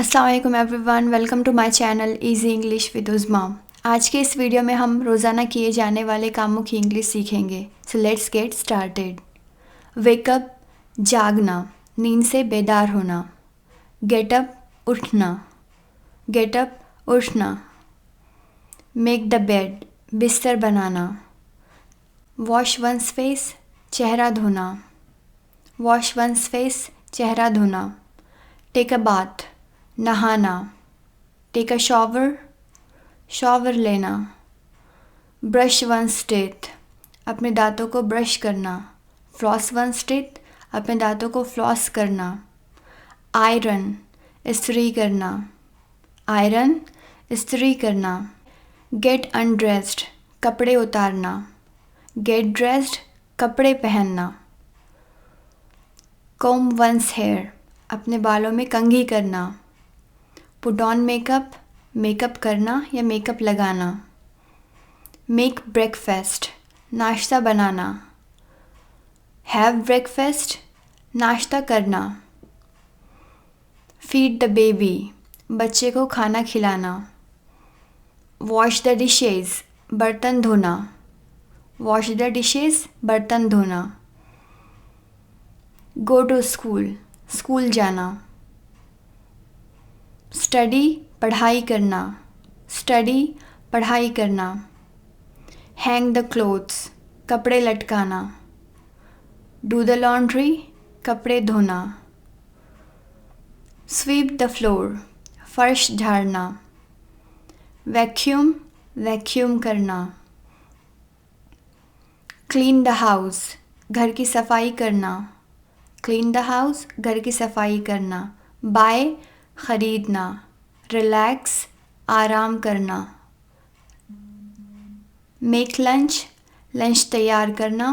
अस्सलाम वालेकुम everyone, welcome to my channel easy English with Uzma. आज के इस वीडियो में हम रोज़ाना किए जाने वाले कामों की इंग्लिश सीखेंगे। So let's get started. Wake up जागना, नींद से बेदार होना। गेटअप उठना, गेटअप उठना। मेक द बेड, बिस्तर बनाना। वॉश वंस फेस, चेहरा धोना। वॉश वंस फेस, चेहरा धोना। टेक अ बाथ, नहाना। टेक अ शॉवर, शॉवर लेना। ब्रश वंस टीथ, अपने दांतों को ब्रश करना। फ्लॉस वंस टीथ, अपने दांतों को फ्लॉस करना। आयरन, इस्त्री करना। आयरन, इस्त्री करना। गेट अनड्रेस्ड, कपड़े उतारना। गेट ड्रेस्ड, कपड़े पहनना। कोम वंस हेयर, अपने बालों में कंघी करना। पुट ऑन मेकअप, मेकअप करना या मेकअप लगाना। मेक ब्रेकफास्ट, नाश्ता बनाना। हैव ब्रेकफास्ट, नाश्ता करना। फीड द बेबी, बच्चे को खाना खिलाना। वॉश द डिशेज़, बर्तन धोना। वॉश द डिशेज़, बर्तन धोना। गो टू स्कूल, स्कूल जाना। स्टडी, पढ़ाई करना। स्टडी, पढ़ाई करना। हैंग द क्लोथ्स, कपड़े लटकाना। डू द लॉन्ड्री, कपड़े धोना। स्वीप द फ्लोर, फर्श झाड़ना। वैक्यूम, वैक्यूम करना। क्लीन द हाउस, घर की सफाई करना। क्लीन द हाउस, घर की सफाई करना। बाय, ख़रीदना। रिलैक्स, आराम करना। मेक लंच, लंच तैयार करना।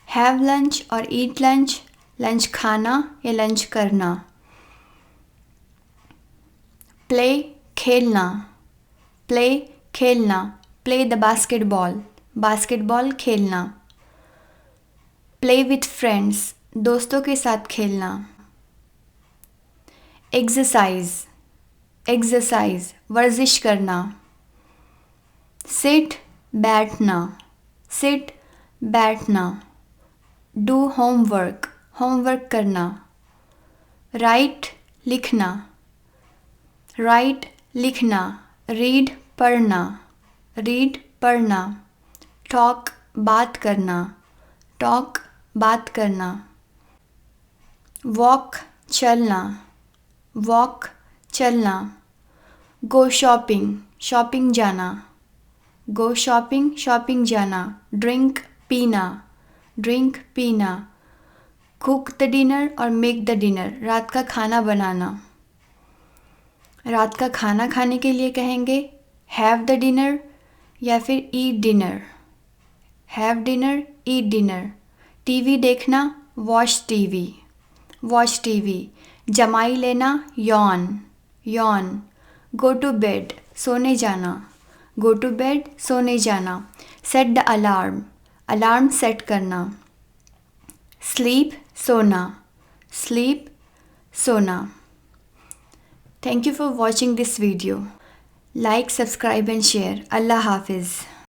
हैव लंच और ईट लंच, लंच खाना या लंच करना। प्ले, खेलना। प्ले, खेलना। प्ले द बास्केटबॉल, बास्केटबॉल खेलना। प्ले विथ फ्रेंड्स, दोस्तों के साथ खेलना। एक्सरसाइज, एक्सरसाइज, वर्जिश करना। सिट, बैठना। सिट, बैठना। डू होमवर्क, होमवर्क करना। राइट, लिखना। राइट, लिखना। रीड, पढ़ना। रीड, पढ़ना। टॉक, बात करना। टॉक, बात करना। वॉक, चलना। वॉक, चलना। गो शॉपिंग, शॉपिंग जाना। गो शॉपिंग, शॉपिंग जाना। ड्रिंक, पीना। ड्रिंक, पीना। कुक द डिनर और मेक द डिनर, रात का खाना बनाना। रात का खाना खाने के लिए कहेंगे हैव द डिनर या फिर eat dinner. Have dinner, eat dinner. TV देखना, वॉच टीवी। Watch TV. जमाई लेना, yawn. Yawn. Go to bed, सोने जाना। गो टू बेड, सोने जाना। Set the alarm, alarm set करना। स्लीप, सोना। स्लीप, सोना। Thank you for watching this video. Like, subscribe and share. Allah हाफिज़।